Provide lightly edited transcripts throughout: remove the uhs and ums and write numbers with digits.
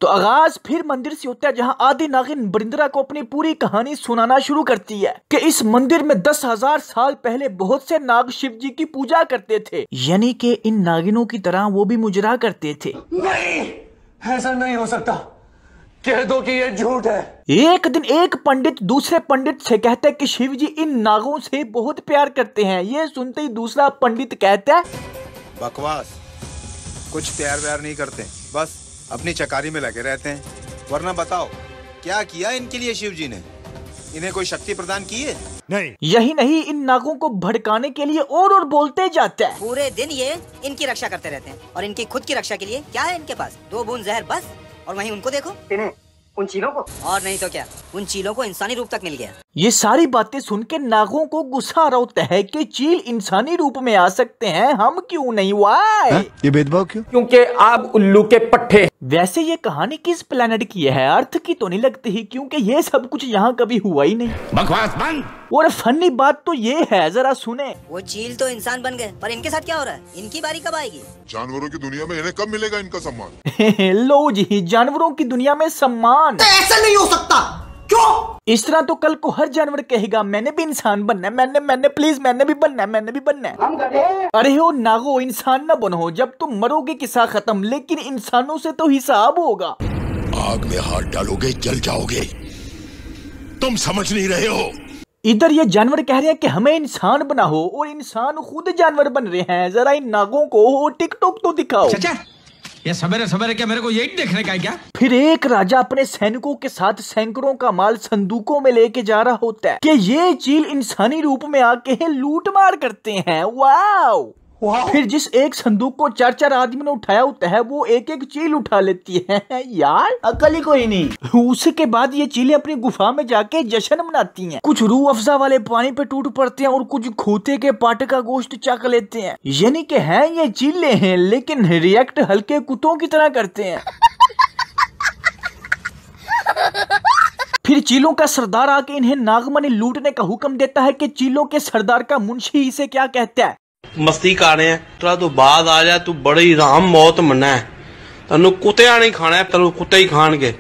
तो आगाज फिर मंदिर से होता है, जहाँ आदि नागिन बरिंदरा को अपनी पूरी कहानी सुनाना शुरू करती है कि इस मंदिर में 10,000 साल पहले बहुत से नाग शिव जी की पूजा करते थे, यानी कि इन नागिनों की तरह वो भी मुजरा करते थे। नहीं, ऐसा नहीं हो सकता, कह दो कि ये झूठ है। एक दिन एक पंडित दूसरे पंडित से कहता है कि शिव जी इन नागों से बहुत प्यार करते हैं। ये सुनते ही दूसरा पंडित कहता है, बकवास, कुछ प्यार व्यार नहीं करते, बस अपनी चकारी में लगे रहते हैं। वरना बताओ क्या किया इनके लिए शिव जी ने? इन्हें कोई शक्ति प्रदान की है? नहीं। यही नहीं, इन नागों को भड़काने के लिए और बोलते जाते हैं। पूरे दिन ये इनकी रक्षा करते रहते हैं और इनकी खुद की रक्षा के लिए क्या है इनके पास? 2 बूंद जहर बस, और वहीं उनको देखो, इन्हें, उन चीलों को, और नहीं तो क्या, उन चीलों को इंसानी रूप तक मिल गया। ये सारी बातें सुन के नागों को गुस्सा आ रहा होता है कि चील इंसानी रूप में आ सकते हैं, हम क्यों नहीं? वाई ये भेदभाव क्यों? क्योंकि आप उल्लू के पट्टे। वैसे ये कहानी किस प्लेनेट की है? अर्थ की तो नहीं लगती ही, क्योंकि ये सब कुछ यहाँ कभी हुआ ही नहीं। बकवास बंद। और फनी बात तो ये है, जरा सुने। वो चील तो इंसान बन गए, पर इनके साथ क्या हो रहा है? इनकी बारी कब आएगी? जानवरों की दुनिया में इन्हें कब मिलेगा इनका सम्मान? लो जी, जानवरों की दुनिया में सम्मान? तो ऐसा नहीं हो सकता, क्यों? इस तरह तो कल को हर जानवर कहेगा मैंने भी इंसान बनना है, मैंने प्लीज मैंने भी बनना है, मैंने भी बनना है। हम गधे। अरे हो नागो, इंसान न बनो, जब तुम मरोगे किस्सा खत्म, लेकिन इंसानों से तो हिसाब होगा। आग में हाथ डालोगे जल जाओगे, तुम समझ नहीं रहे हो। इधर ये जानवर कह रहे हैं कि हमें इंसान बनाओ, और इंसान खुद जानवर बन रहे हैं। जरा इन नागों को टिकटॉक तो दिखाओ। ये सवेरे सवेरे क्या मेरे को यही देखने का है क्या? फिर एक राजा अपने सैनिकों के साथ सैकड़ों का माल संदूकों में लेके जा रहा होता है कि ये चील इंसानी रूप में आके लूट मार करते हैं। वाओ! फिर जिस एक संदूक को 4-4 आदमी ने उठाया होता है, वो एक एक चील उठा लेती है। यार अकल ही कोई नहीं। उसके बाद ये चीलें अपनी गुफा में जाके जश्न मनाती हैं। कुछ रूह अफ़ज़ा वाले पानी पे टूट पड़ते हैं और कुछ खोते के पाटे का गोश्त चख लेते हैं। यानी कि हैं ये चीले हैं, लेकिन रिएक्ट हल्के कुत्तों की तरह करते हैं। फिर चीलों का सरदार आके इन्हें नागमणि लूटने का हुक्म देता है कि चीलों के सरदार का मुंशी इसे क्या कहता है? मस्ती कर रहे हैं, तेरा तो बाद आ जा, तू बड़ी राम मौत मरना है, तेन कुत्तिया नहीं खाना है, तेन कुत्ते ही खानगे।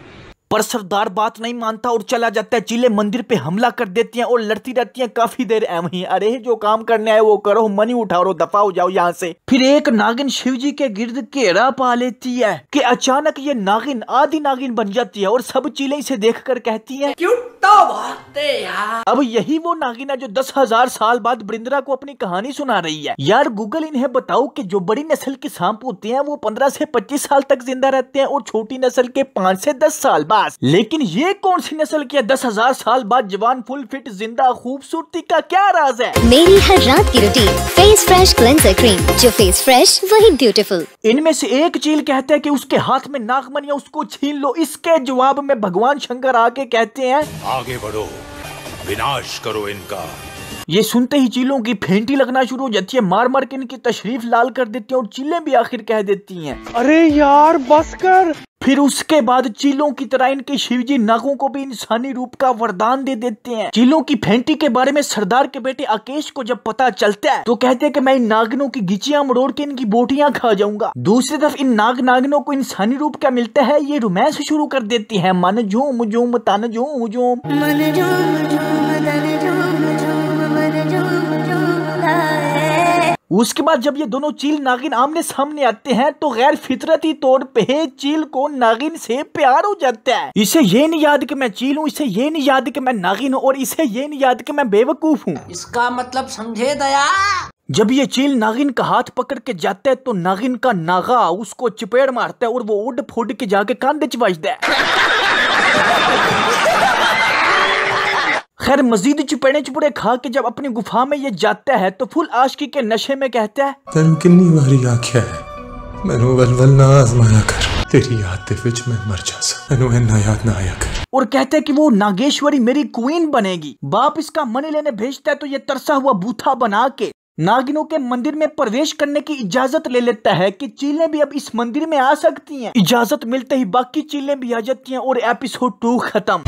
पर सरदार बात नहीं मानता और चला जाता है। चीलें मंदिर पे हमला कर देती हैं और लड़ती रहती हैं काफी देर एवं ही। अरे जो काम करने आए वो करो, मनी उठाओ, दफा हो जाओ यहाँ से। फिर एक नागिन शिव जी के गिर्द घेरा पा लेती है कि अचानक ये नागिन आदि नागिन बन जाती है और सब चीलें इसे देख कर कहती है, क्यों तो भागते यार। अब यही वो नागिन है जो 10,000 साल बाद बरिंदरा को अपनी कहानी सुना रही है। यार गूगल, इन्हें बताओ कि जो बड़ी नस्ल के सांप होते हैं वो 15 से 25 साल तक जिंदा रहते हैं और छोटी नस्ल के 5 से 10 साल बाद। लेकिन ये कौन सी नस्ल की 10,000 साल बाद जवान, फुल फिट, जिंदा? खूबसूरती का क्या राज है? मेरी हर रात की routine face fresh cleanser cream, जो फेस फ्रेश वही ब्यूटीफुल। इनमें से एक चील कहता है कि उसके हाथ में नागमणि है, उसको छीन लो। इसके जवाब में भगवान शंकर आके कहते हैं, आगे बढ़ो, विनाश करो इनका। ये सुनते ही चीलों की फेंटी लगना शुरू हो जाती है। मार मार के इनकी तशरीफ लाल कर देती है और चीलें भी आखिर कह देती हैं, अरे यार बस कर। फिर उसके बाद चीलों की तरह इनके शिवजी नागों को भी इंसानी रूप का वरदान दे देते हैं। चीलों की फेंटी के बारे में सरदार के बेटे आकेश को जब पता चलता है तो कहते हैं कि मैं इन नागिनों की गिचियां मरोड़ के इनकी बोटियां खा जाऊंगा। दूसरी तरफ इन नागिनों को इंसानी रूप क्या मिलता है? ये रोमांस शुरू कर देती है। मन झूम झूम तन झूम झूम, उसके बाद जब ये दोनों चील नागिन आमने सामने आते हैं तो गैर फितरती तौर पे चील को नागिन से प्यार हो जाता है। इसे ये नहीं याद कि मैं चील हूँ, इसे ये नहीं याद कि मैं नागिन हूँ, और इसे ये नहीं याद कि मैं बेवकूफ हूँ। इसका मतलब समझे दया। जब ये चील नागिन का हाथ पकड़ के जाता है तो नागिन का नागा उसको चपेड़ मारता है और वो उड़ फुड़ के जाके कांधे च बजता है। खैर मजीद चुपेड़े चुपड़े खा के जब अपनी गुफा में ये जाता है तो फुल आशिकी के नशे में कहता है, तेन किन्नी वारी आख्या है मैनू वल ना आजमाया कर, तेरी याद दे विच मैं मर जासा, मैनू इन्ना याद ना आया कर। और कहता है कि वो नागेश्वरी मेरी क्वीन बनेगी। बाप इसका मनी लेने भेजता है तो ये तरसा हुआ बूथा बना के नागिनों के मंदिर में प्रवेश करने की इजाजत ले लेता है कि चीलें भी अब इस मंदिर में आ सकती हैं। इजाजत मिलते ही बाकी चीलें भी आ जाती हैं और एपिसोड 2 खत्म।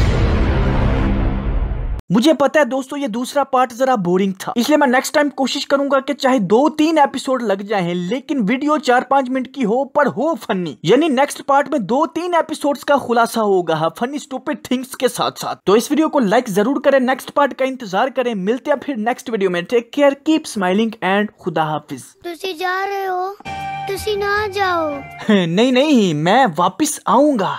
मुझे पता है दोस्तों ये दूसरा पार्ट जरा बोरिंग था, इसलिए मैं नेक्स्ट टाइम कोशिश करूंगा कि चाहे 2-3 एपिसोड लग जाएं लेकिन वीडियो 4-5 मिनट की हो पर हो फनी। यानी नेक्स्ट पार्ट में 2-3 एपिसोड्स का खुलासा होगा फनी स्टूपिड थिंग्स के साथ साथ। तो इस वीडियो को लाइक जरूर करें, नेक्स्ट पार्ट का इंतजार करें। मिलते हैं फिर नेक्स्ट वीडियो में। Take care, keep smiling and खुदा हाफिज। तुसी जा रहे हो? तुसी ना जाओ। नहीं, मैं वापिस आऊंगा।